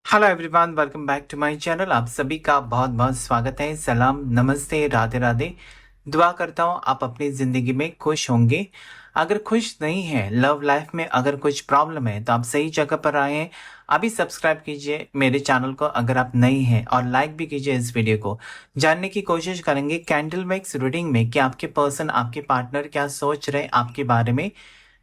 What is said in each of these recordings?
Hello everyone, welcome back to my channel. आप सभी का बहुत बहुत स्वागत है। सलाम, नमस्ते, राधे राधे। दुआ करता हूँ आप अपनी ज़िंदगी में खुश होंगे। अगर खुश नहीं है, लव लाइफ में अगर कुछ प्रॉब्लम है, तो आप सही जगह पर आए हैं। अभी सब्सक्राइब कीजिए मेरे चैनल को अगर आप नई हैं, और लाइक भी कीजिए इस वीडियो को। जानने की कोशिश करेंगे कैंडल मैक्स रीडिंग में कि आपके पर्सन, आपके पार्टनर क्या सोच रहे हैं आपके बारे में,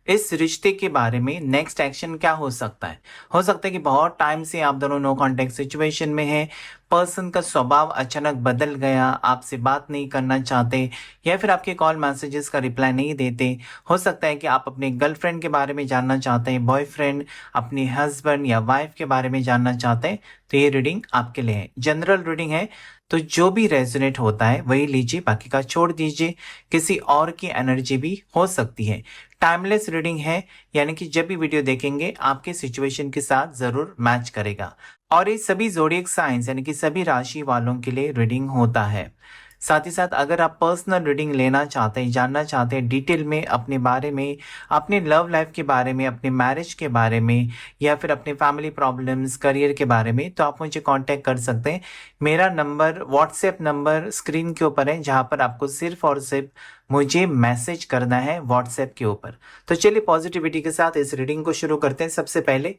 इस रिश्ते के बारे में नेक्स्ट एक्शन क्या हो सकता है। हो सकता है कि बहुत टाइम से आप दोनों नो कांटेक्ट सिचुएशन में हैं। पर्सन का स्वभाव अचानक बदल गया, आपसे बात नहीं करना चाहते, या फिर आपके कॉल मैसेजेस का रिप्लाई नहीं देते। हो सकता है कि आप अपने गर्लफ्रेंड के बारे में जानना चाहते हैं, बॉयफ्रेंड, अपने हस्बैंड या वाइफ के बारे में जानना चाहते हैं। तो ये रीडिंग आपके लिए है, जनरल रीडिंग है। तो जो भी रेजोनेट होता है वही लीजिए, बाकी का छोड़ दीजिए। किसी और की एनर्जी भी हो सकती है। टाइमलेस रीडिंग है, यानी कि जब भी वीडियो देखेंगे आपके सिचुएशन के साथ जरूर मैच करेगा। और ये सभी ज़ोडिएक साइंस यानी कि सभी राशि वालों के लिए रीडिंग होता है। साथ ही साथ अगर आप पर्सनल रीडिंग लेना चाहते हैं, जानना चाहते हैं डिटेल में अपने बारे में, अपने लव लाइफ के बारे में, अपने मैरिज के बारे में, या फिर अपने फैमिली प्रॉब्लम्स, करियर के बारे में, तो आप मुझे कांटेक्ट कर सकते हैं। मेरा नंबर, व्हाट्सएप नंबर स्क्रीन के ऊपर है, जहां पर आपको सिर्फ और सिर्फ मुझे मैसेज करना है व्हाट्सएप के ऊपर। तो चलिए पॉजिटिविटी के साथ इस रीडिंग को शुरू करते हैं। सबसे पहले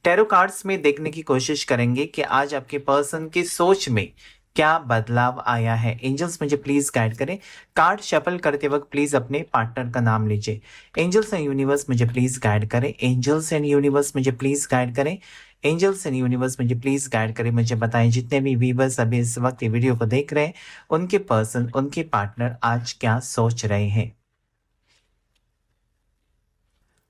टैरो कार्ड्स में देखने की कोशिश करेंगे कि आज आपके पर्सन की सोच में क्या बदलाव आया है। एंजल्स मुझे प्लीज गाइड करें। कार्ड शफल करते वक्त प्लीज अपने पार्टनर का नाम लीजिए। एंजल्स एंड यूनिवर्स मुझे प्लीज गाइड करें। एंजल्स एंड यूनिवर्स मुझे प्लीज गाइड करें। एंजल्स एंड यूनिवर्स मुझे प्लीज गाइड करें। मुझे बताएं जितने भी व्यूवर्स अभी इस वक्त ये वीडियो को देख रहे हैं, उनके पर्सन, उनके पार्टनर आज क्या सोच रहे हैं।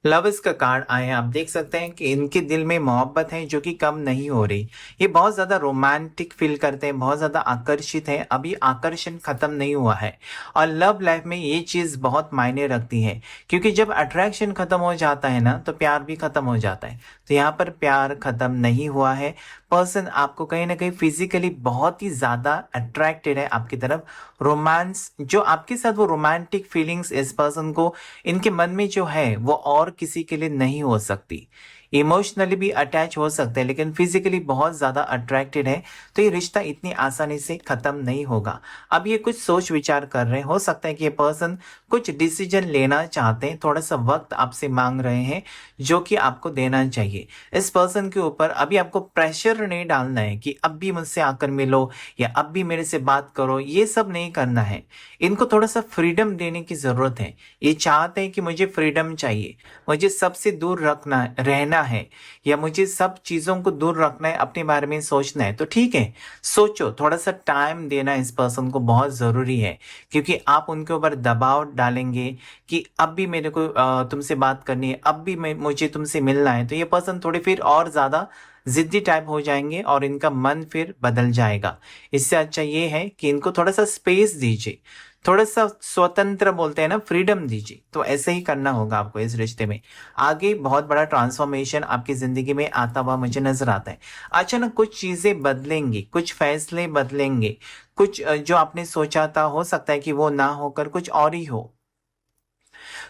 लवर्स का कार्ड आए हैं। आप देख सकते हैं कि इनके दिल में मोहब्बत है जो कि कम नहीं हो रही। ये बहुत ज्यादा रोमांटिक फील करते हैं, बहुत ज्यादा आकर्षित है। अभी आकर्षण खत्म नहीं हुआ है। और लव लाइफ में ये चीज बहुत मायने रखती है, क्योंकि जब अट्रैक्शन खत्म हो जाता है ना, तो प्यार भी खत्म हो जाता है। तो यहाँ पर प्यार खत्म नहीं हुआ है। पर्सन आपको कहीं ना कहीं फिजिकली बहुत ही ज्यादा अट्रैक्टेड है आपकी तरफ। रोमांस, जो आपके साथ वो रोमांटिक फीलिंग्स इस पर्सन को, इनके मन में जो है वो और किसी के लिए नहीं हो सकती। इमोशनली भी अटैच हो सकते हैं, लेकिन फिजिकली बहुत ज्यादा अट्रैक्टेड है। तो ये रिश्ता इतनी आसानी से खत्म नहीं होगा। अब ये कुछ सोच विचार कर रहे हैं। हो सकता है कि ये पर्सन कुछ डिसीजन लेना चाहते हैं, थोड़ा सा वक्त आपसे मांग रहे हैं, जो कि आपको देना चाहिए। इस पर्सन के ऊपर अभी आपको प्रेशर नहीं डालना है कि अब भी मुझसे आकर मिलो, या अब भी मेरे से बात करो, ये सब नहीं करना है। इनको थोड़ा सा फ्रीडम देने की जरूरत है। ये चाहते हैं कि मुझे फ्रीडम चाहिए, मुझे सबसे दूर रखना रहना है, या मुझे सब चीज़ों को दूर रखना है, अपने बारे में सोचना है। तो ठीक है, सोचो। थोड़ा सा टाइम देना इस पर्सन को बहुत ज़रूरी है, क्योंकि आप उनके ऊपर दबाव डालेंगे कि अब भी मेरे को तुमसे बात करनी है, अब भी मुझे तुमसे मिलना है, तो ये पर्सन थोड़ी फिर और ज़्यादा जिद्दी टाइप हो जाएंगे और इनका मन फिर बदल जाएगा। इससे अच्छा ये है कि इनको थोड़ा सा स्पेस दीजिए, थोड़ा सा स्वतंत्र बोलते हैं ना, फ्रीडम दीजिए। तो ऐसे ही करना होगा आपको इस रिश्ते में। आगे बहुत बड़ा ट्रांसफॉर्मेशन आपकी जिंदगी में आता हुआ मुझे नजर आता है। अचानक कुछ चीजें बदलेंगी, कुछ फैसले बदलेंगे, कुछ जो आपने सोचा था, हो सकता है कि वो ना होकर कुछ और ही हो।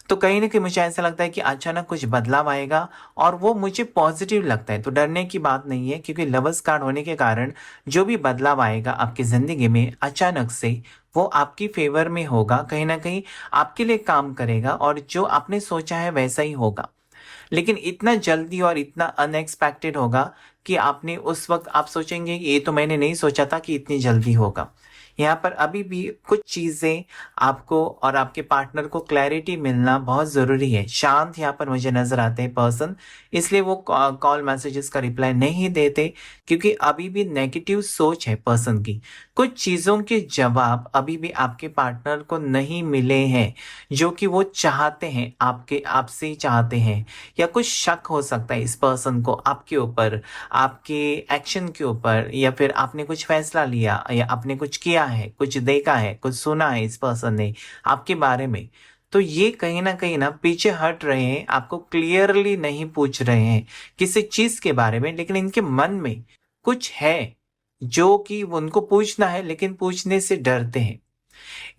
तो कहीं ना कहीं मुझे ऐसा लगता है कि अचानक कुछ बदलाव आएगा, और वो मुझे पॉजिटिव लगता है। तो डरने की बात नहीं है, क्योंकि लवर्स कार्ड होने के कारण जो भी बदलाव आएगा आपकी जिंदगी में अचानक से, वो आपकी फेवर में होगा, कहीं ना कहीं आपके लिए काम करेगा, और जो आपने सोचा है वैसा ही होगा। लेकिन इतना जल्दी और इतना अनएक्सपेक्टेड होगा कि आपने उस वक्त आप सोचेंगे कि ये तो मैंने नहीं सोचा था कि इतनी जल्दी होगा। यहाँ पर अभी भी कुछ चीजें आपको और आपके पार्टनर को क्लैरिटी मिलना बहुत जरूरी है। शांत यहाँ पर मुझे नजर आते हैं पर्सन, इसलिए वो कॉल मैसेजेस का रिप्लाई नहीं देते, क्योंकि अभी भी नेगेटिव सोच है पर्सन की। कुछ चीजों के जवाब अभी भी आपके पार्टनर को नहीं मिले हैं, जो कि वो चाहते हैं, आपके आपसे ही चाहते हैं। या कुछ शक हो सकता है इस पर्सन को आपके ऊपर, आपके एक्शन के ऊपर, या फिर आपने कुछ फैसला लिया, या आपने कुछ किया है, कुछ देखा है, कुछ सुना है इस पर्सन ने आपके बारे में। तो ये कहीं ना पीछे हट रहे हैं, आपको क्लियरली नहीं पूछ रहे हैं किसी चीज के बारे में, लेकिन इनके मन में कुछ है जो कि उनको पूछना है, लेकिन पूछने से डरते हैं।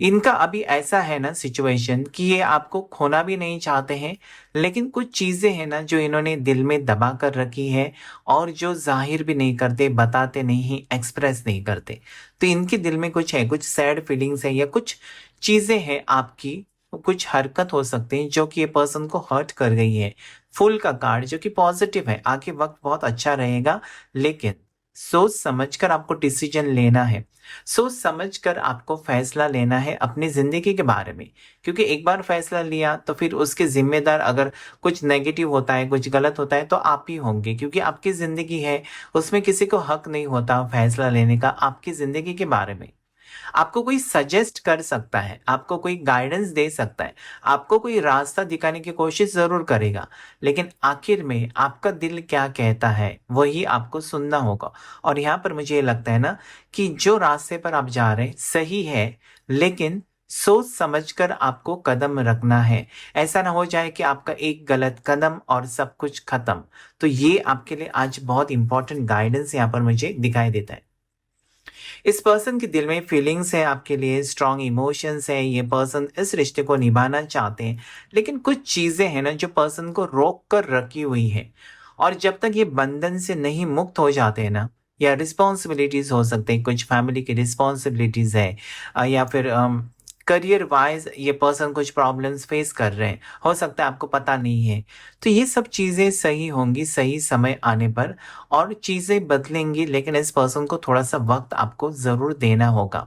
इनका अभी ऐसा है ना सिचुएशन कि ये आपको खोना भी नहीं चाहते हैं, लेकिन कुछ चीज़ें हैं ना जो इन्होंने दिल में दबा कर रखी है और जो ज़ाहिर भी नहीं करते, बताते नहीं, एक्सप्रेस नहीं करते। तो इनके दिल में कुछ है, कुछ सैड फीलिंग्स है या कुछ चीज़ें हैं आपकी, कुछ हरकत हो सकती है जो कि ये पर्सन को हर्ट कर गई है। फुल का कार्ड जो कि पॉजिटिव है, आगे वक्त बहुत अच्छा रहेगा, लेकिन सोच समझ कर आपको डिसीजन लेना है। सोच समझ कर आपको फैसला लेना है अपनी ज़िंदगी के बारे में, क्योंकि एक बार फैसला लिया तो फिर उसके ज़िम्मेदार अगर कुछ नेगेटिव होता है, कुछ गलत होता है तो आप ही होंगे, क्योंकि आपकी ज़िंदगी है, उसमें किसी को हक नहीं होता फैसला लेने का आपकी ज़िंदगी के बारे में। आपको कोई सजेस्ट कर सकता है, आपको कोई गाइडेंस दे सकता है, आपको कोई रास्ता दिखाने की कोशिश ज़रूर करेगा, लेकिन आखिर में आपका दिल क्या कहता है, वही आपको सुनना होगा। और यहाँ पर मुझे ये लगता है ना कि जो रास्ते पर आप जा रहे हैं सही है, लेकिन सोच समझकर आपको कदम रखना है। ऐसा ना हो जाए कि आपका एक गलत कदम और सब कुछ खत्म। तो ये आपके लिए आज बहुत इंपॉर्टेंट गाइडेंस यहाँ पर मुझे दिखाई देता है। इस पर्सन के दिल में फीलिंग्स है आपके लिए, स्ट्रॉन्ग इमोशंस है, ये पर्सन इस रिश्ते को निभाना चाहते हैं, लेकिन कुछ चीज़ें हैं ना जो पर्सन को रोक कर रखी हुई है। और जब तक ये बंधन से नहीं मुक्त हो जाते हैं ना, या रिस्पॉन्सिबिलिटीज़ हो सकते हैं, कुछ फैमिली की रिस्पॉन्सिबिलिटीज़ है, या फिर करियर वाइज ये पर्सन कुछ प्रॉब्लम्स फेस कर रहे हैं, हो सकता है आपको पता नहीं है। तो ये सब चीज़ें सही होंगी सही समय आने पर, और चीज़ें बदलेंगी, लेकिन इस पर्सन को थोड़ा-सा वक़्त आपको ज़रूर देना होगा।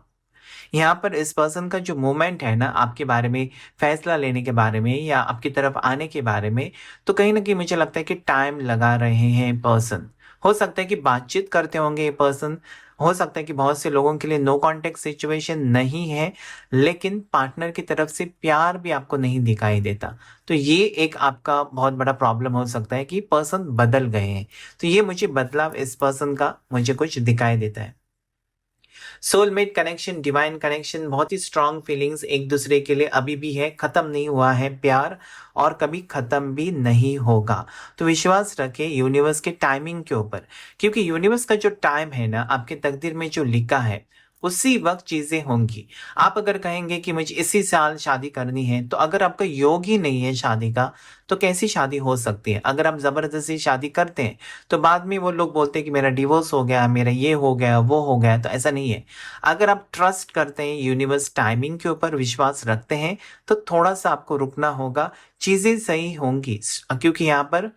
यहाँ पर इस पर्सन का जो मूवमेंट है ना आपके बारे में, फैसला लेने के बारे में या आपकी तरफ आने के बारे में, तो कहीं न कहीं मुझे लगता है कि टाइम लगा रहे हैं पर्सन। हो सकता है कि बातचीत करते होंगे ये पर्सन, हो सकता है कि बहुत से लोगों के लिए नो कॉन्टैक्ट सिचुएशन नहीं है, लेकिन पार्टनर की तरफ से प्यार भी आपको नहीं दिखाई देता। तो ये एक आपका बहुत बड़ा प्रॉब्लम हो सकता है कि पर्सन बदल गए हैं। तो ये मुझे बदलाव इस पर्सन का मुझे कुछ दिखाई देता है। सोलमेट कनेक्शन, डिवाइन कनेक्शन, बहुत ही स्ट्रांग फीलिंग्स एक दूसरे के लिए अभी भी है, खत्म नहीं हुआ है प्यार, और कभी खत्म भी नहीं होगा। तो विश्वास रखें यूनिवर्स के टाइमिंग के ऊपर, क्योंकि यूनिवर्स का जो टाइम है ना आपके तकदीर में जो लिखा है उसी वक्त चीजें होंगी। आप अगर कहेंगे कि मुझे इसी साल शादी करनी है, तो अगर आपका योग ही नहीं है शादी का, तो कैसी शादी हो सकती है? अगर आप जबरदस्ती शादी करते हैं तो बाद में वो लोग बोलते हैं कि मेरा डिवोर्स हो गया, मेरा ये हो गया, वो हो गया, तो ऐसा नहीं है। अगर आप ट्रस्ट करते हैं, यूनिवर्स टाइमिंग के ऊपर विश्वास रखते हैं, तो थोड़ा सा आपको रुकना होगा, चीजें सही होंगी, क्योंकि यहाँ पर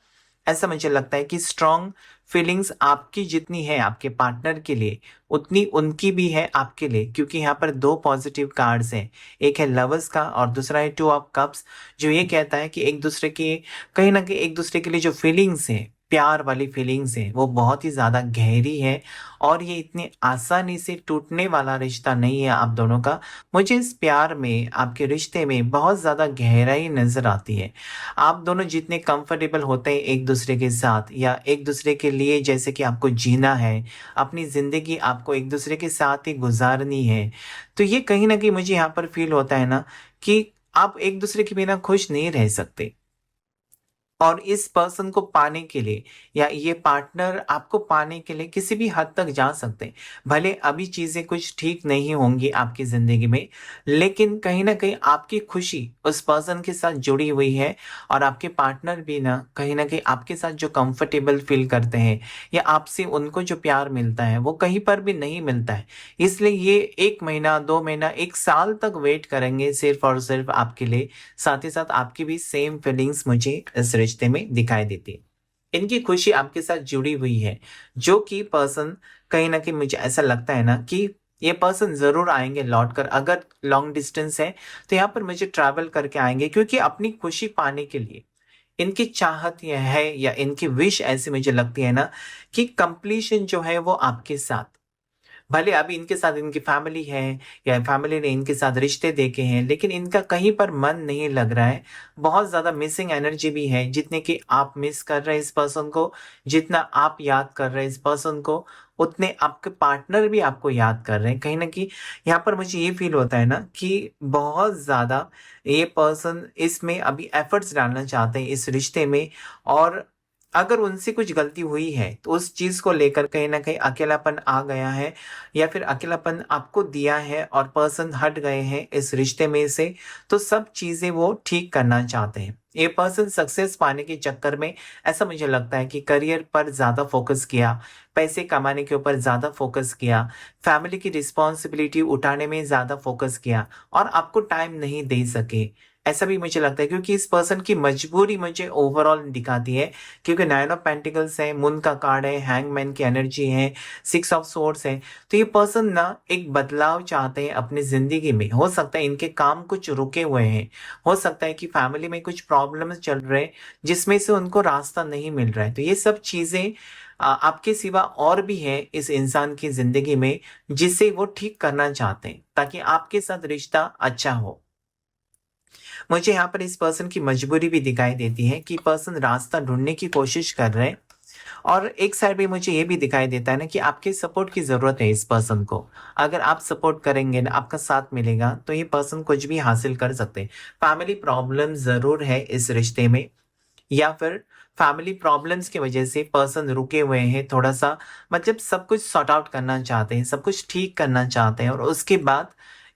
ऐसा मुझे लगता है कि स्ट्रॉन्ग फीलिंग्स आपकी जितनी है आपके पार्टनर के लिए, उतनी उनकी भी है आपके लिए, क्योंकि यहाँ पर दो पॉजिटिव कार्ड्स हैं। एक है लवर्स का और दूसरा है टू ऑफ कप्स, जो ये कहता है कि एक दूसरे की, कहीं ना कहीं एक दूसरे के लिए जो फीलिंग्स है, प्यार वाली फीलिंग्स है, वो बहुत ही ज़्यादा गहरी है, और ये इतनी आसानी से टूटने वाला रिश्ता नहीं है आप दोनों का। मुझे इस प्यार में, आपके रिश्ते में बहुत ज़्यादा गहराई नज़र आती है। आप दोनों जितने कंफर्टेबल होते हैं एक दूसरे के साथ, या एक दूसरे के लिए जैसे कि आपको जीना है, अपनी ज़िंदगी आपको एक दूसरे के साथ ही गुजारनी है, तो ये कहीं न कहीं मुझे यहाँ पर फ़ील होता है ना कि आप एक दूसरे के बिना खुश नहीं रह सकते। और इस पर्सन को पाने के लिए, या ये पार्टनर आपको पाने के लिए किसी भी हद तक जा सकते हैं। भले अभी चीज़ें कुछ ठीक नहीं होंगी आपकी ज़िंदगी में, लेकिन कहीं न कहीं आपकी खुशी उस पर्सन के साथ जुड़ी हुई है, और आपके पार्टनर भी ना कहीं न कहीं आपके साथ जो कंफर्टेबल फ़ील करते हैं, या आपसे उनको जो प्यार मिलता है, वो कहीं पर भी नहीं मिलता है। इसलिए ये 1 महीना, 2 महीना, 1 साल तक वेट करेंगे सिर्फ़ और सिर्फ़ आपके लिए। साथ ही साथ आपकी भी सेम फीलिंग्स मुझे इस रिश्ते में दिखाई देती है। इनकी खुशी आपके साथ जुड़ी हुई है, जो कि पर्सन, कहीं न कहीं मुझे ऐसा लगता है ना कि ये पर्सन ज़रूर आएँगे लौट कर, अगर लॉन्ग डिस्टेंस है, तो यहाँ पर मुझे ट्रैवल करके आएँगे, क्योंकि अपनी खुशी पाने के लिए इनकी चाहत ये है, या इनकी विश ऐसी मुझे लगती है ना कि कंप्लीशन जो है वो आपके साथ। भले अभी इनके साथ इनकी फैमिली है, या फैमिली ने इनके साथ रिश्ते देखे हैं, लेकिन इनका कहीं पर मन नहीं लग रहा है। बहुत ज़्यादा मिसिंग एनर्जी भी है, जितने कि आप मिस कर रहे हैं इस पर्सन को, जितना आप याद कर रहे हैं इस पर्सन को, उतने आपके पार्टनर भी आपको याद कर रहे हैं। कहीं न कहीं यहाँ पर मुझे ये फ़ील होता है ना कि बहुत ज़्यादा ये पर्सन इसमें अभी एफर्ट्स डालना चाहते हैं इस रिश्ते में, और अगर उनसे कुछ गलती हुई है तो उस चीज को लेकर कहीं ना कहीं अकेलापन आ गया है, या फिर अकेलापन आपको दिया है और पर्सन हट गए हैं इस रिश्ते में से, तो सब चीजें वो ठीक करना चाहते हैं। ये पर्सन सक्सेस पाने के चक्कर में, ऐसा मुझे लगता है कि करियर पर ज्यादा फोकस किया, पैसे कमाने के ऊपर ज्यादा फोकस किया, फैमिली की रिस्पॉन्सिबिलिटी उठाने में ज्यादा फोकस किया और आपको टाइम नहीं दे सके। ऐसा भी मुझे लगता है क्योंकि इस पर्सन की मजबूरी मुझे ओवरऑल दिखाती है, क्योंकि नाइन ऑफ पेंटिकल्स है, मून का कार्ड है, हैंगमैन की एनर्जी है, सिक्स ऑफ सोर्ड्स है। तो ये पर्सन ना एक बदलाव चाहते हैं अपनी जिंदगी में। हो सकता है इनके काम कुछ रुके हुए हैं, हो सकता है कि फैमिली में कुछ प्रॉब्लम्स चल रहे हैं जिसमें से उनको रास्ता नहीं मिल रहा है। तो ये सब चीजें आपके सिवा और भी है इस इंसान की जिंदगी में, जिसे वो ठीक करना चाहते हैं ताकि आपके साथ रिश्ता अच्छा हो। मुझे यहाँ पर इस पर्सन की मजबूरी भी दिखाई देती है कि पर्सन रास्ता ढूंढने की कोशिश कर रहे हैं, और एक साइड भी मुझे ये भी दिखाई देता है ना कि आपके सपोर्ट की जरूरत है इस पर्सन को। अगर आप सपोर्ट करेंगे ना, आपका साथ मिलेगा, तो ये पर्सन कुछ भी हासिल कर सकते हैं। फैमिली प्रॉब्लम जरूर है इस रिश्ते में, या फिर फैमिली प्रॉब्लम्स की वजह से पर्सन रुके हुए हैं थोड़ा सा, मतलब सब कुछ सॉर्ट आउट करना चाहते हैं, सब कुछ ठीक करना चाहते हैं, और उसके बाद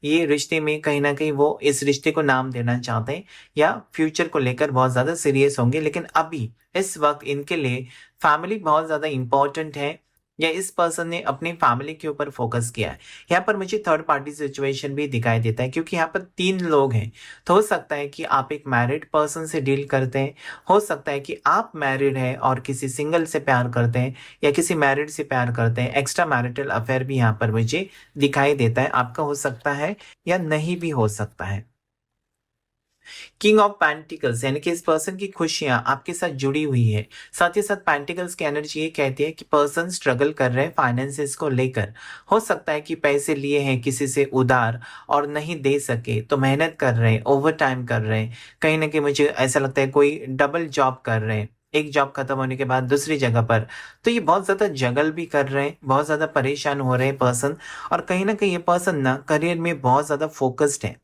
ये रिश्ते में कहीं ना कहीं वो इस रिश्ते को नाम देना चाहते हैं, या फ्यूचर को लेकर बहुत ज्यादा सीरियस होंगे। लेकिन अभी इस वक्त इनके लिए फैमिली बहुत ज्यादा इंपॉर्टेंट है, या इस पर्सन ने अपनी फैमिली के ऊपर फोकस किया है। यहाँ पर मुझे थर्ड पार्टी सिचुएशन भी दिखाई देता है, क्योंकि यहाँ पर तीन लोग हैं। तो हो सकता है कि आप एक मैरिड पर्सन से डील करते हैं, हो सकता है कि आप मैरिड हैं और किसी सिंगल से प्यार करते हैं, या किसी मैरिड से प्यार करते हैं। एक्स्ट्रा मैरिटल अफेयर भी यहाँ पर मुझे दिखाई देता है, आपका हो सकता है या नहीं भी हो सकता है। किंग ऑफ पेंटिकल्स यानी कि इस पर्सन की खुशियां आपके साथ जुड़ी हुई है। साथ ही साथ पेंटिकल्स की एनर्जी ये कहती है कि पर्सन स्ट्रगल कर रहे हैं फाइनेंसेस को लेकर। हो सकता है कि पैसे लिए हैं किसी से उधार और नहीं दे सके, तो मेहनत कर रहे हैं, ओवर टाइम कर रहे हैं। कहीं ना कहीं मुझे ऐसा लगता है कोई डबल जॉब कर रहे हैं, एक जॉब खत्म होने के बाद दूसरी जगह पर। तो ये बहुत ज्यादा जगल भी कर रहे हैं, बहुत ज्यादा परेशान हो रहे हैं पर्सन, और कहीं ना कहीं ये पर्सन ना करियर में बहुत ज्यादा फोकस्ड है।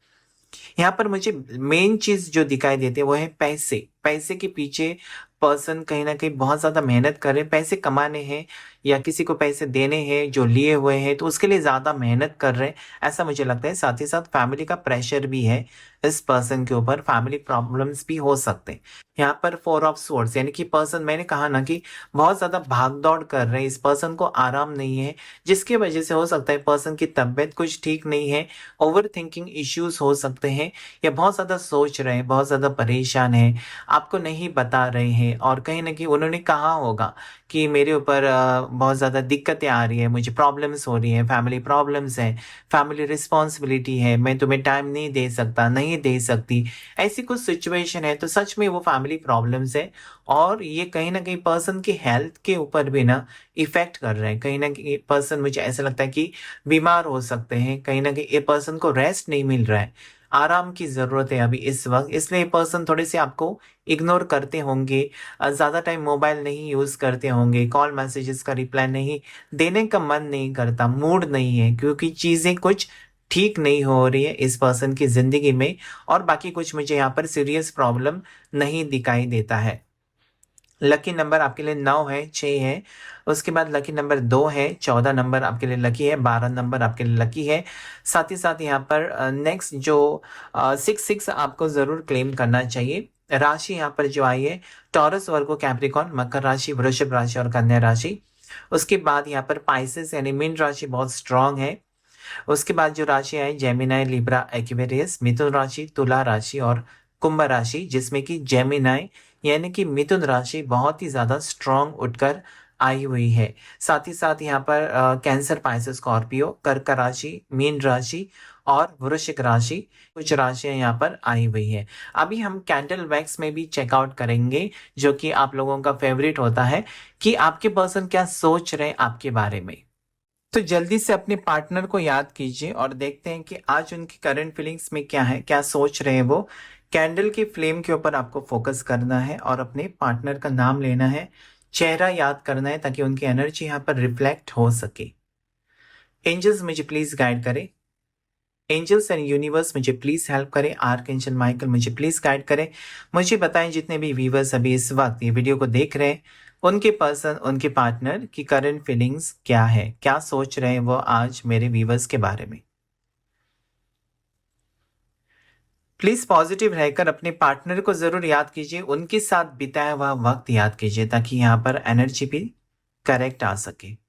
यहाँ पर मुझे मेन चीज जो दिखाई देती है वो है पैसे। पैसे के पीछे पर्सन कहीं ना कहीं बहुत ज्यादा मेहनत कर रहे हैं, पैसे कमाने हैं या किसी को पैसे देने हैं जो लिए हुए हैं, तो उसके लिए ज्यादा मेहनत कर रहे हैं, ऐसा मुझे लगता है। साथ ही साथ फैमिली का प्रेशर भी है इस पर्सन के ऊपर, फैमिली प्रॉब्लम्स भी हो सकते हैं। यहाँ पर फोर ऑफ सोर्ड्स यानी कि पर्सन, मैंने कहा ना कि बहुत ज्यादा भाग दौड़ कर रहे हैं, इस पर्सन को आराम नहीं है, जिसकी वजह से हो सकता है पर्सन की तबीयत कुछ ठीक नहीं है, ओवर थिंकिंग इश्यूज हो सकते हैं, या बहुत ज्यादा सोच रहे हैं, बहुत ज्यादा परेशान है, आपको नहीं बता रहे हैं। और कहीं ना कहीं उन्होंने कहा होगा कि मेरे ऊपर बहुत ज़्यादा दिक्कतें आ रही है, मुझे प्रॉब्लम्स हो रही हैं, फैमिली प्रॉब्लम्स हैं, फैमिली रिस्पॉन्सिबिलिटी है, मैं तुम्हें टाइम नहीं दे सकता, नहीं दे सकती, ऐसी कुछ सिचुएशन है। तो सच में वो फैमिली प्रॉब्लम्स है, और ये कहीं ना कहीं पर्सन की हेल्थ के ऊपर भी ना इफेक्ट कर रहे हैं। कहीं ना कहीं पर्सन, मुझे ऐसा लगता है कि बीमार हो सकते हैं, कहीं ना कहीं ये पर्सन को रेस्ट नहीं मिल रहा है, आराम की जरूरत है अभी इस वक्त, इसलिए पर्सन थोड़े से आपको इग्नोर करते होंगे, ज्यादा टाइम मोबाइल नहीं यूज करते होंगे, कॉल मैसेजेस का रिप्लाई नहीं देने का मन नहीं करता, मूड नहीं है, क्योंकि चीजें कुछ ठीक नहीं हो रही है इस पर्सन की जिंदगी में। और बाकी कुछ मुझे यहाँ पर सीरियस प्रॉब्लम नहीं दिखाई देता है। लकी नंबर आपके लिए 9 है, 6 है। उसके बाद लकी नंबर 2 है, 14 नंबर आपके लिए लकी है, 12 नंबर आपके लिए लकी है। साथ ही साथ यहाँ पर नेक्स्ट जो 6 आपको जरूर क्लेम करना चाहिए। राशि यहाँ पर जो आई है, टॉरस, वर्गो, कैप्रिकॉन, मकर राशि, वृषभ राशि और कन्या राशि। उसके बाद यहाँ पर पाइसेस यानी मीन राशि बहुत स्ट्रांग है। उसके बाद जो राशि आई, जेमिनाई, लिब्रा, एक्वेरियस, मिथुन राशि, तुला राशि और कुंभ राशि, जिसमें कि जेमिनाई यानी कि मिथुन राशि बहुत ही ज्यादा स्ट्रांग उठकर आई हुई है। साथ ही साथ यहाँ पर कैंसर, पाइसेस, स्कॉर्पियो, कर्क राशि, मीन राशि और वृश्चिक राशि, कुछ राशियां यहाँ पर आई हुई है। अभी हम कैंडल वैक्स में भी चेकआउट करेंगे, जो कि आप लोगों का फेवरेट होता है, कि आपके पर्सन क्या सोच रहे हैं आपके बारे में। तो जल्दी से अपने पार्टनर को याद कीजिए और देखते हैं कि आज उनकी करंट फीलिंग्स में क्या है, क्या सोच रहे हैं वो। कैंडल की फ्लेम के ऊपर आपको फोकस करना है और अपने पार्टनर का नाम लेना है, चेहरा याद करना है, ताकि उनकी एनर्जी यहाँ पर रिफ्लेक्ट हो सके। एंजल्स मुझे प्लीज गाइड करें। एंजल्स एंड यूनिवर्स मुझे प्लीज हेल्प करें, आर्कएंजल माइकल मुझे प्लीज गाइड करें। मुझे बताएं जितने भी व्यूवर्स अभी इस वक्त ये वीडियो को देख रहे हैं, उनके पर्सन, उनके पार्टनर की करंट फीलिंग्स क्या है, क्या सोच रहे हैं वो आज मेरे व्यूवर्स के बारे में। प्लीज पॉजिटिव रहकर अपने पार्टनर को जरूर याद कीजिए, उनके साथ बिताया हुआ वक्त याद कीजिए ताकि यहाँ पर एनर्जी भी करेक्ट आ सके।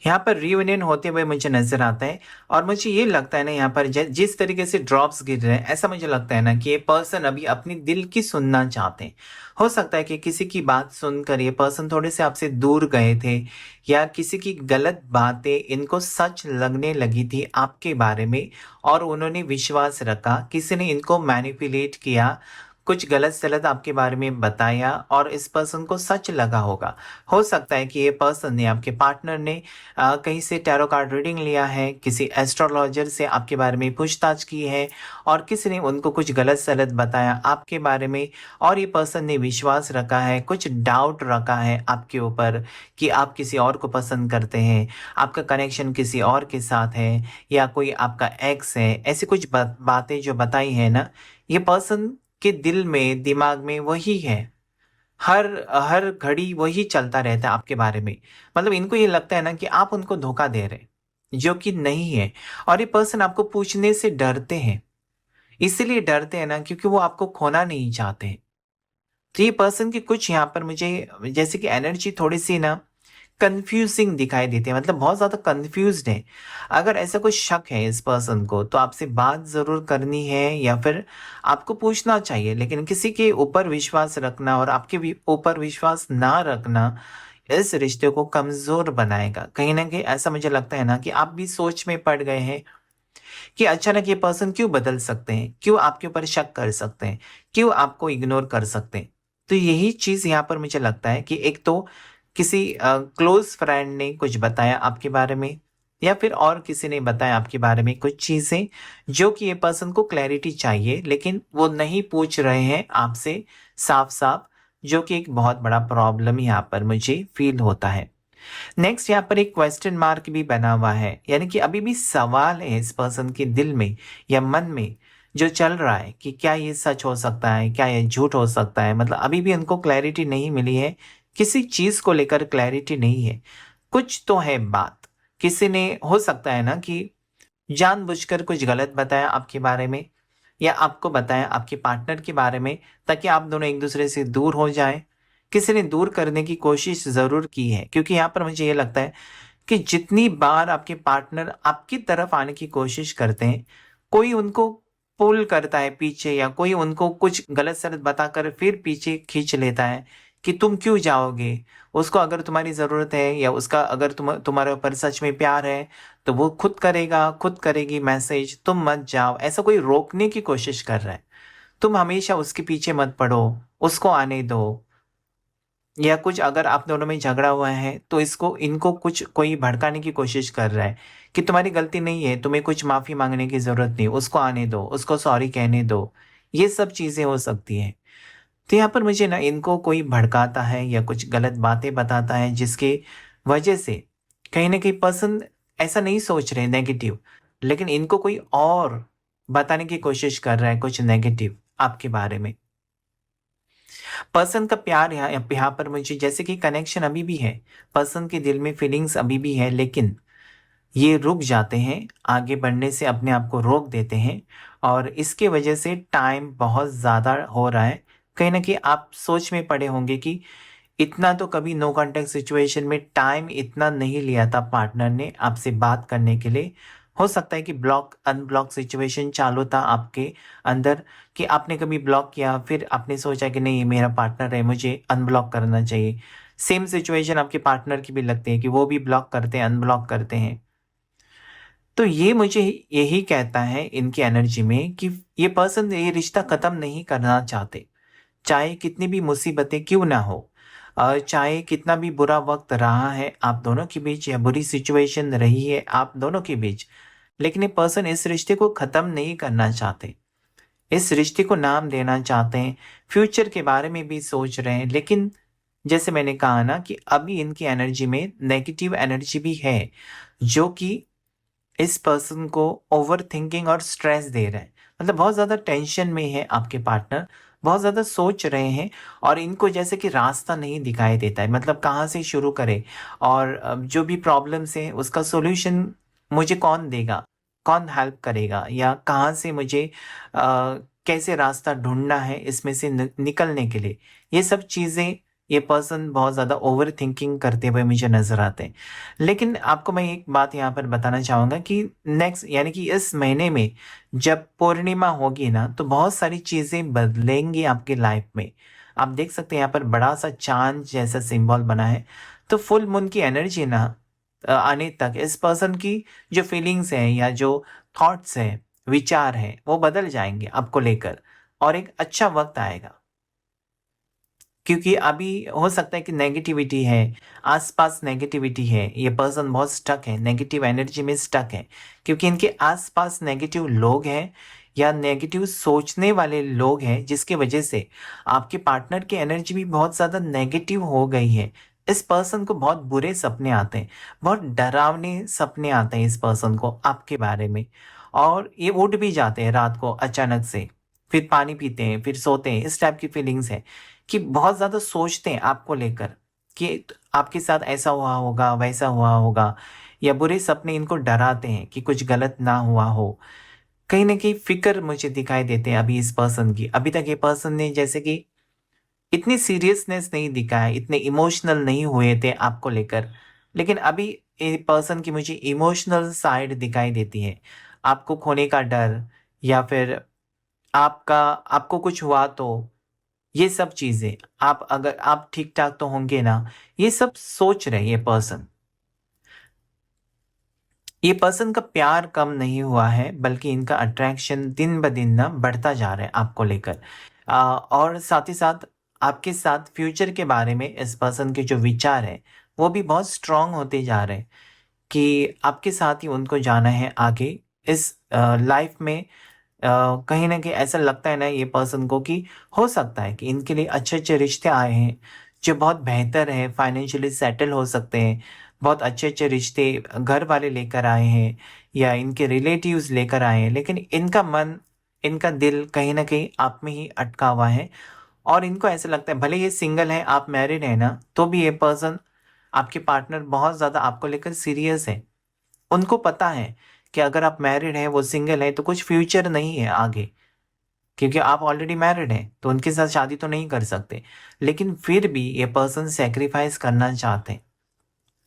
यहाँ पर रियूनियन होते हुए मुझे नजर आता है और मुझे ये लगता है ना, यहाँ पर जिस तरीके से ड्रॉप्स गिर रहे हैं, ऐसा मुझे लगता है ना कि ये पर्सन अभी अपनी दिल की सुनना चाहते हैं। हो सकता है कि किसी की बात सुनकर ये पर्सन थोड़े से आपसे दूर गए थे, या किसी की गलत बातें इनको सच लगने लगी थी आपके बारे में और उन्होंने विश्वास रखा, किसी ने इनको मैनिपुलेट किया, कुछ गलत सलत आपके बारे में बताया और इस पर्सन को सच लगा होगा। हो सकता है कि ये पर्सन ने, आपके पार्टनर ने कहीं से टैरो कार्ड रीडिंग लिया है, किसी एस्ट्रोलॉजर से आपके बारे में पूछताछ की है और किसी ने उनको कुछ गलत सलत बताया आपके बारे में और ये पर्सन ने विश्वास रखा है, कुछ डाउट रखा है आपके ऊपर कि आप किसी और को पसंद करते हैं, आपका कनेक्शन किसी और के साथ है या कोई आपका एक्स है। ऐसी कुछ बातें जो बताई है ना, ये पर्सन के दिल में, दिमाग में वही है, हर हर घड़ी वही चलता रहता है आपके बारे में। मतलब इनको ये लगता है ना कि आप उनको धोखा दे रहे हैं, जो कि नहीं है। और ये पर्सन आपको पूछने से डरते हैं, इसीलिए डरते हैं ना क्योंकि वो आपको खोना नहीं चाहते हैं। तो ये पर्सन की कुछ यहाँ पर मुझे जैसे कि एनर्जी थोड़ी सी ना कंफ्यूजिंग दिखाई देती है, मतलब बहुत ज्यादा कंफ्यूज्ड है। अगर ऐसा कोई शक है इस पर्सन को तो आपसे बात जरूर करनी है या फिर आपको पूछना चाहिए, लेकिन किसी के ऊपर विश्वास रखना और आपके भी ऊपर विश्वास ना रखना इस रिश्ते को कमजोर बनाएगा। कहीं ना कहीं ऐसा मुझे लगता है ना कि आप भी सोच में पड़ गए हैं कि अचानक ये पर्सन क्यों बदल सकते हैं, क्यों आपके ऊपर शक कर सकते हैं, क्यों आपको इग्नोर कर सकते हैं। तो यही चीज यहाँ पर मुझे लगता है कि एक तो किसी क्लोज फ्रेंड ने कुछ बताया आपके बारे में या फिर और किसी ने बताया आपके बारे में कुछ चीजें जो कि ये पर्सन को क्लैरिटी चाहिए, लेकिन वो नहीं पूछ रहे हैं आपसे साफ साफ, जो कि एक बहुत बड़ा प्रॉब्लम यहाँ पर मुझे फील होता है। नेक्स्ट यहाँ पर एक क्वेश्चन मार्क भी बना हुआ है, यानी कि अभी भी सवाल है इस पर्सन के दिल में या मन में जो चल रहा है कि क्या ये सच हो सकता है, क्या ये झूठ हो सकता है। मतलब अभी भी उनको क्लैरिटी नहीं मिली है, किसी चीज को लेकर क्लैरिटी नहीं है। कुछ तो है बात, किसी ने हो सकता है ना कि जानबूझकर कुछ गलत बताया आपके बारे में या आपको बताया आपके पार्टनर के बारे में ताकि आप दोनों एक दूसरे से दूर हो जाएं। किसी ने दूर करने की कोशिश जरूर की है, क्योंकि यहाँ पर मुझे ये लगता है कि जितनी बार आपके पार्टनर आपकी तरफ आने की कोशिश करते हैं, कोई उनको पुल करता है पीछे या कोई उनको कुछ गलत सलत बताकर फिर पीछे खींच लेता है कि तुम क्यों जाओगे। उसको अगर तुम्हारी ज़रूरत है या उसका अगर तुम्हारे ऊपर सच में प्यार है तो वो खुद करेगा, खुद करेगी मैसेज, तुम मत जाओ। ऐसा कोई रोकने की कोशिश कर रहा है, तुम हमेशा उसके पीछे मत पड़ो, उसको आने दो। या कुछ अगर आप दोनों में झगड़ा हुआ है तो इसको इनको कुछ कोई भड़काने की कोशिश कर रहा है कि तुम्हारी गलती नहीं है, तुम्हें कुछ माफी मांगने की जरूरत नहीं, उसको आने दो, उसको सॉरी कहने दो। ये सब चीजें हो सकती हैं। तो यहाँ पर मुझे ना इनको कोई भड़काता है या कुछ गलत बातें बताता है जिसके वजह से कहीं ना कहीं पर्सन ऐसा नहीं सोच रहे नेगेटिव, लेकिन इनको कोई और बताने की कोशिश कर रहा है कुछ नेगेटिव आपके बारे में। पर्सन का प्यार यहाँ पर मुझे जैसे कि कनेक्शन अभी भी है, पर्सन के दिल में फीलिंग्स अभी भी है, लेकिन ये रुक जाते हैं, आगे बढ़ने से अपने आप को रोक देते हैं और इसके वजह से टाइम बहुत ज़्यादा हो रहा है। कहीं ना कहीं आप सोच में पड़े होंगे कि इतना तो कभी नो कांटेक्ट सिचुएशन में टाइम इतना नहीं लिया था पार्टनर ने आपसे बात करने के लिए। हो सकता है कि ब्लॉक अनब्लॉक सिचुएशन चालू था आपके अंदर, कि आपने कभी ब्लॉक किया फिर आपने सोचा कि नहीं ये मेरा पार्टनर है, मुझे अनब्लॉक करना चाहिए। सेम सिचुएशन आपके पार्टनर की भी लगती है कि वो भी ब्लॉक करते हैं, अनब्लॉक करते हैं। तो ये मुझे यही कहता है इनकी एनर्जी में कि ये पर्सन ये रिश्ता खत्म नहीं करना चाहते, चाहे कितनी भी मुसीबतें क्यों ना हो, चाहे कितना भी बुरा वक्त रहा है आप दोनों के बीच या बुरी सिचुएशन रही है आप दोनों के बीच, लेकिन ये पर्सन इस रिश्ते को खत्म नहीं करना चाहते, इस रिश्ते को नाम देना चाहते हैं, फ्यूचर के बारे में भी सोच रहे हैं। लेकिन जैसे मैंने कहा ना कि अभी इनकी एनर्जी में नेगेटिव एनर्जी भी है, जो कि इस पर्सन को ओवर थिंकिंग और स्ट्रेस दे रहा है। मतलब बहुत ज़्यादा टेंशन में है आपके पार्टनर, बहुत ज़्यादा सोच रहे हैं और इनको जैसे कि रास्ता नहीं दिखाई देता है, मतलब कहाँ से शुरू करें और जो भी प्रॉब्लम्स हैं उसका सॉल्यूशन मुझे कौन देगा, कौन हेल्प करेगा, या कहाँ से मुझे कैसे रास्ता ढूंढना है इसमें से निकलने के लिए। ये सब चीज़ें ये पर्सन बहुत ज़्यादा ओवर थिंकिंग करते हुए मुझे नज़र आते हैं। लेकिन आपको मैं एक बात यहाँ पर बताना चाहूँगा कि नेक्स्ट यानी कि इस महीने में जब पूर्णिमा होगी ना, तो बहुत सारी चीज़ें बदलेंगी आपकी लाइफ में। आप देख सकते हैं यहाँ पर बड़ा सा चाँद जैसा सिंबल बना है। तो फुल मून की एनर्जी ना आने तक इस पर्सन की जो फीलिंग्स हैं या जो थॉट्स हैं, विचार हैं, वो बदल जाएँगे आपको लेकर और एक अच्छा वक़्त आएगा। क्योंकि अभी हो सकता है कि नेगेटिविटी है, आस-पास नेगेटिविटी है, ये पर्सन बहुत स्टक है, नेगेटिव एनर्जी में स्टक है। क्योंकि इनके आस-पास नेगेटिव लोग हैं या नेगेटिव सोचने वाले लोग हैं, जिसकी वजह से आपके पार्टनर की एनर्जी भी बहुत ज़्यादा नेगेटिव हो गई है। इस पर्सन को बहुत बुरे सपने आते हैं, बहुत डरावने सपने आते हैं इस पर्सन को आपके बारे में और ये उठ भी जाते हैं रात को अचानक से, फिर पानी पीते हैं, फिर सोते हैं, इस टाइप की फीलिंग्स है। कि बहुत ज़्यादा सोचते हैं आपको लेकर कि आपके साथ ऐसा हुआ होगा, वैसा हुआ होगा, या बुरे सपने इनको डराते हैं कि कुछ गलत ना हुआ हो। कहीं न कहीं फ़िक्र मुझे दिखाई देते हैं अभी इस पर्सन की। अभी तक ये पर्सन ने जैसे कि इतनी सीरियसनेस नहीं दिखाया, इतने इमोशनल नहीं हुए थे आपको लेकर। लेकिन अभी ये पर्सन की मुझे इमोशनल साइड दिखाई देती है। आपको खोने का डर या फिर आपको कुछ हुआ तो ये सब चीज़ें, आप अगर आप ठीक-ठाक तो होंगे ना, ये सब सोच रहे हैं ये पर्सन। ये पर्सन का प्यार कम नहीं हुआ है, बल्कि इनका अट्रैक्शन दिन-ब-दिन ना बढ़ता जा रहा है आपको लेकर। और साथ ही साथ आपके साथ फ्यूचर के बारे में इस पर्सन के जो विचार हैं, वो भी बहुत स्ट्रॉन्ग होते जा रहे हैं कि आपके साथ ही उनको जाना है आगे इस लाइफ़ में। कहीं न कहीं ऐसा लगता है ना ये पर्सन को कि हो सकता है कि इनके लिए अच्छे-अच्छे रिश्ते आए हैं, जो बहुत बेहतर हैं, फाइनेंशियली सेटल हो सकते हैं। बहुत अच्छे-अच्छे रिश्ते घर वाले लेकर आए हैं या इनके रिलेटिव्स लेकर आए हैं, लेकिन इनका मन, इनका दिल कहीं न कहीं आप में ही अटका हुआ है और इनको ऐसा लगता है भले ये सिंगल हैं, आप मैरिड हैं ना, तो भी ये पर्सन, आपके पार्टनर बहुत ज़्यादा आपको लेकर सीरियस है। उनको पता है कि अगर आप मैरिड हैं, वो सिंगल है, तो कुछ फ्यूचर नहीं है आगे, क्योंकि आप ऑलरेडी मैरिड हैं, तो उनके साथ शादी तो नहीं कर सकते। लेकिन फिर भी ये पर्सन सैक्रिफाइस करना चाहते हैं।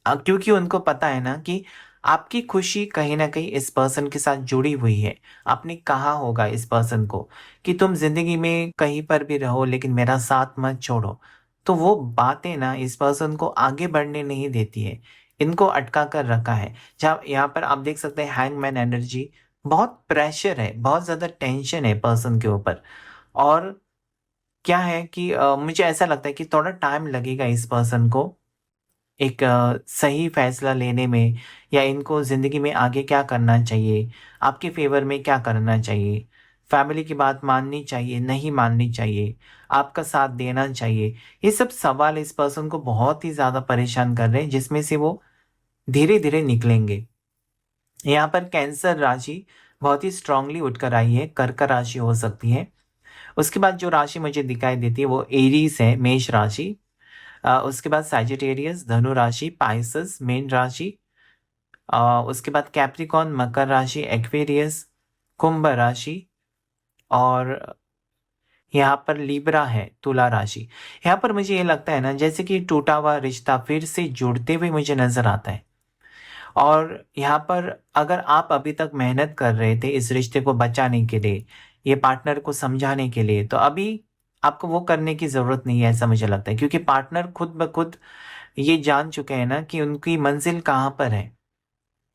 क्योंकि उनको पता है ना कि आपकी खुशी कहीं न कहीं इस पर्सन के साथ जुड़ी हुई है। आपने कहा होगा इस पर्सन को कि तुम ज़िंदगी में कहीं पर भी रहो लेकिन मेरा साथ मत छोड़ो। तो वो बातें ना इस पर्सन को आगे बढ़ने नहीं देती है। इनको अटका कर रखा है। जहाँ यहाँ पर आप देख सकते हैं हैंगमैन एनर्जी, बहुत प्रेशर है, बहुत ज़्यादा टेंशन है पर्सन के ऊपर। और क्या है कि मुझे ऐसा लगता है कि थोड़ा टाइम लगेगा इस पर्सन को एक सही फैसला लेने में, या इनको ज़िंदगी में आगे क्या करना चाहिए, आपके फ़ेवर में क्या करना चाहिए, फैमिली की बात माननी चाहिए, नहीं माननी चाहिए, आपका साथ देना चाहिए। ये सब सवाल इस पर्सन को बहुत ही ज़्यादा परेशान कर रहे हैं, जिसमें से वो धीरे-धीरे निकलेंगे। यहाँ पर कैंसर राशि बहुत ही स्ट्रांगली उठकर आई है, कर्क राशि हो सकती है। उसके बाद जो राशि मुझे दिखाई देती है वो एरीज़ है, मेष राशि। उसके बाद सैजिटेरियस धनु राशि, पाइसेस मीन राशि, उसके बाद कैप्रिकॉर्न मकर राशि, एक्वेरियस कुंभ राशि, और यहाँ पर लिब्रा है तुला राशि। यहाँ पर मुझे ये लगता है ना जैसे कि टूटा हुआ रिश्ता फिर से जुड़ते हुए मुझे नज़र आता है। और यहाँ पर अगर आप अभी तक मेहनत कर रहे थे इस रिश्ते को बचाने के लिए, ये पार्टनर को समझाने के लिए, तो अभी आपको वो करने की ज़रूरत नहीं है, ऐसा मुझे लगता है। क्योंकि पार्टनर खुद ब खुद ये जान चुके हैं ना कि उनकी मंज़िल कहाँ पर है।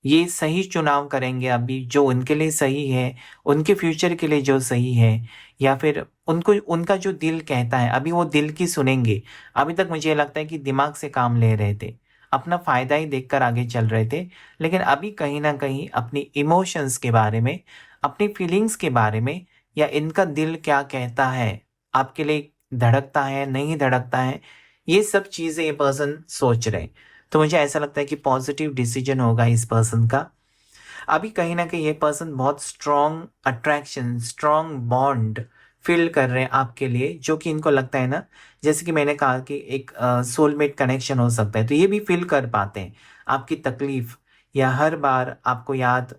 ये सही चुनाव करेंगे अभी जो उनके लिए सही है, उनके फ्यूचर के लिए जो सही है, या फिर उनको उनका जो दिल कहता है, अभी वो दिल की सुनेंगे। अभी तक मुझे ये लगता है कि दिमाग से काम ले रहे थे, अपना फ़ायदा ही देखकर आगे चल रहे थे। लेकिन अभी कहीं न कहीं अपनी इमोशंस के बारे में, अपनी फीलिंग्स के बारे में, या इनका दिल क्या कहता है, आपके लिए धड़कता है, नहीं धड़कता है, ये सब चीजें ये पर्सन सोच रहे हैं। तो मुझे ऐसा लगता है कि पॉजिटिव डिसीजन होगा इस पर्सन का। अभी कहीं ना कहीं ये पर्सन बहुत strong attraction, strong bond feel कर रहे हैं आपके लिए, जो कि इनको लगता है ना, जैसे कि मैंने कहा कि एक सोलमेट कनेक्शन हो सकता है, तो ये भी फील कर पाते हैं आपकी तकलीफ या हर बार आपको याद,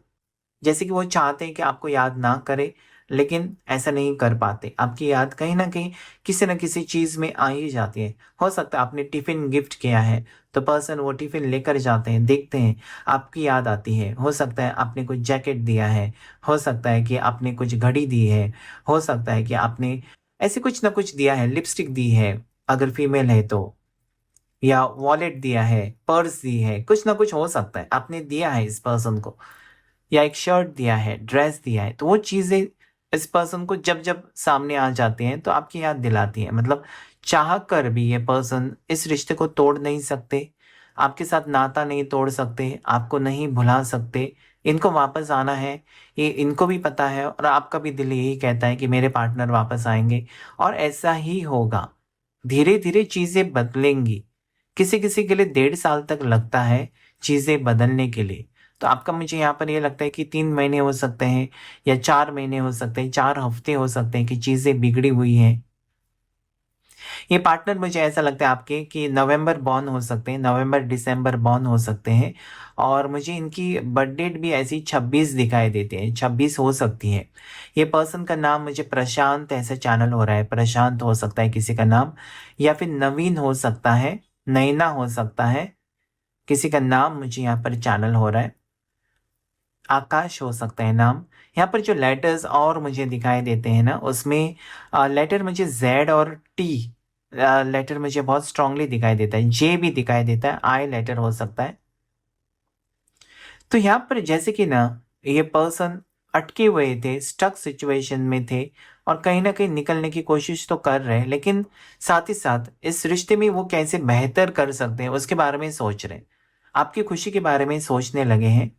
जैसे कि वो चाहते हैं कि आपको याद ना करे, लेकिन ऐसा नहीं कर पाते। आपकी याद कहीं ना कहीं किसी न किसी चीज़ में आ ही जाती है। हो सकता है आपने टिफ़िन गिफ्ट किया है, तो पर्सन वो टिफ़िन लेकर जाते हैं, देखते हैं, आपकी याद आती है। हो सकता है आपने कुछ जैकेट दिया है, हो सकता है कि आपने कुछ घड़ी दी है, हो सकता है कि आपने ऐसे कुछ ना कुछ दिया है, लिपस्टिक दी है अगर फीमेल है तो, या वॉलेट दिया है, पर्स दी है, कुछ ना कुछ हो सकता है आपने दिया है इस पर्सन को, या एक शर्ट दिया है, ड्रेस दिया है, तो वो चीज़ें इस पर्सन को जब जब सामने आ जाती हैं तो आपकी याद दिलाती है। मतलब चाह कर भी ये पर्सन इस रिश्ते को तोड़ नहीं सकते, आपके साथ नाता नहीं तोड़ सकते, आपको नहीं भुला सकते, इनको वापस आना है, ये इनको भी पता है, और आपका भी दिल यही कहता है कि मेरे पार्टनर वापस आएंगे, और ऐसा ही होगा। धीरे धीरे चीज़ें बदलेंगी। किसी किसी के लिए 1.5 साल तक लगता है चीज़ें बदलने के लिए। तो आपका मुझे यहाँ पर ये लगता है कि 3 महीने हो सकते हैं, या 4 महीने हो सकते हैं, 4 हफ्ते हो सकते हैं कि चीज़ें बिगड़ी हुई हैं। ये पार्टनर मुझे ऐसा लगता है आपके कि नवंबर बॉर्न हो सकते हैं, नवंबर दिसंबर बॉर्न हो सकते हैं, और मुझे इनकी बर्थ डेट भी ऐसी 26 दिखाई देते हैं, 26 हो सकती है। ये पर्सन का नाम मुझे प्रशांत ऐसे चैनल हो रहा है, प्रशांत हो सकता है किसी का नाम, या फिर नवीन हो सकता है, नैना हो सकता है, किसी का नाम मुझे यहाँ पर चैनल हो रहा है, आकाश हो सकता है नाम। यहाँ पर जो लेटर्स और मुझे दिखाई देते हैं ना, उसमें लेटर मुझे जेड और टी लेटर मुझे बहुत स्ट्रांगली दिखाई देता है, जे भी दिखाई देता है, आई लेटर हो सकता है। तो यहाँ पर जैसे कि ना, ये पर्सन अटके हुए थे, स्टक सिचुएशन में थे, और कहीं ना कहीं निकलने की कोशिश तो कर रहे हैं, लेकिन साथ ही साथ इस रिश्ते में वो कैसे बेहतर कर सकते हैं उसके बारे में सोच रहे हैं, आपकी खुशी के बारे में सोचने लगे हैं।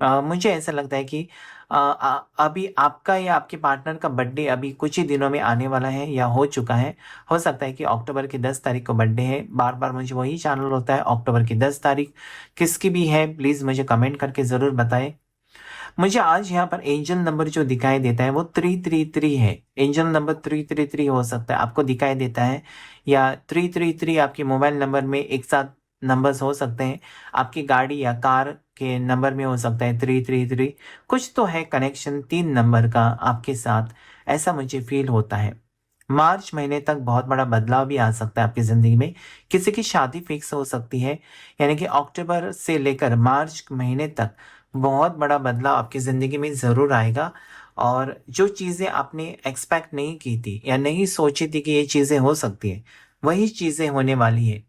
मुझे ऐसा लगता है कि अभी आपका या आपके पार्टनर का बर्थडे अभी कुछ ही दिनों में आने वाला है या हो चुका है। हो सकता है कि अक्टूबर की 10 तारीख को बर्थडे है। बार-बार मुझे वही चैनल होता है, अक्टूबर की 10 तारीख किसकी भी है प्लीज़ मुझे कमेंट करके ज़रूर बताएँ। मुझे आज यहाँ पर एंजल नंबर जो दिखाई देता है वो 333 है। एंजल नंबर 333 हो सकता है आपको दिखाई देता है, या 333 आपके मोबाइल नंबर में एक साथ नंबर्स हो सकते हैं। आपकी गाड़ी या कार के नंबर में हो सकता है 333। कुछ तो है कनेक्शन 3 नंबर का आपके साथ, ऐसा मुझे फ़ील होता है। मार्च महीने तक बहुत बड़ा बदलाव भी आ सकता है आपकी ज़िंदगी में। किसी की शादी फिक्स हो सकती है, यानी कि अक्टूबर से लेकर मार्च महीने तक बहुत बड़ा बदलाव आपकी ज़िंदगी में ज़रूर आएगा, और जो चीज़ें आपने एक्सपेक्ट नहीं की थी या नहीं सोची थी कि ये चीज़ें हो सकती हैं, वही चीज़ें होने वाली है।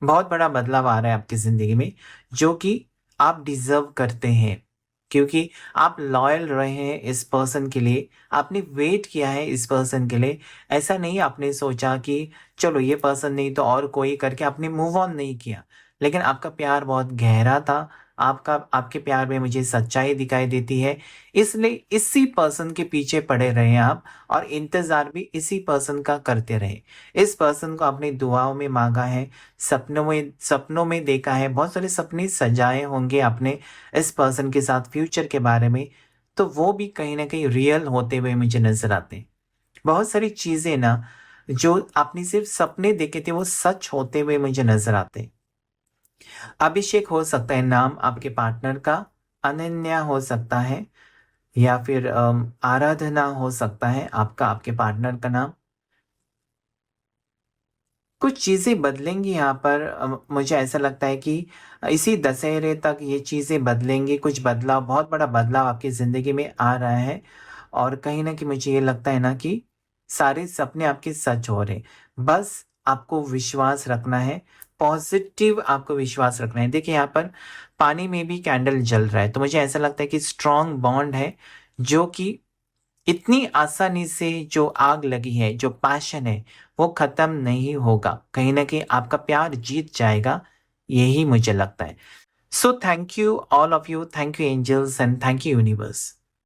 बहुत बड़ा बदलाव आ रहा है आपकी ज़िंदगी में, जो कि आप डिज़र्व करते हैं, क्योंकि आप लॉयल रहे हैं इस पर्सन के लिए, आपने वेट किया है इस पर्सन के लिए। ऐसा नहीं आपने सोचा कि चलो ये पर्सन नहीं तो और कोई करके आपने मूव ऑन नहीं किया, लेकिन आपका प्यार बहुत गहरा था। आपका आपके प्यार में मुझे सच्चाई दिखाई देती है, इसलिए इसी पर्सन के पीछे पड़े रहे आप, और इंतज़ार भी इसी पर्सन का करते रहे। इस पर्सन को आपने दुआओं में माँगा है, सपनों में देखा है, बहुत सारे सपने सजाए होंगे आपने इस पर्सन के साथ फ्यूचर के बारे में, तो वो भी कहीं न कहीं रियल होते हुए मुझे नज़र आते हैं। बहुत सारी चीज़ें ना, जो आपने सिर्फ़ सपने देखे थे वो सच होते हुए मुझे नज़र आते हैं। अभिषेक हो सकता है नाम आपके पार्टनर का, अनन्या हो सकता है, या फिर आराधना हो सकता है आपका आपके पार्टनर का नाम। कुछ चीज़ें बदलेंगी यहाँ पर, मुझे ऐसा लगता है कि इसी दशहरे तक ये चीज़ें बदलेंगी, कुछ बदलाव, बहुत बड़ा बदलाव आपकी ज़िंदगी में आ रहा है, और कहीं न कहीं मुझे ये लगता है ना कि सारे सपने आपके सच हो रहे हैं। बस आपको विश्वास रखना है, पॉज़िटिव आपको विश्वास रखना है। देखिए यहाँ पर पानी में भी कैंडल जल रहा है, तो मुझे ऐसा लगता है कि स्ट्रॉन्ग बॉन्ड है, जो कि इतनी आसानी से जो आग लगी है, जो पैशन है, वो ख़त्म नहीं होगा। कहीं न कहीं आपका प्यार जीत जाएगा, यही मुझे लगता है। So thank you all of you, thank you angels and thank you universe.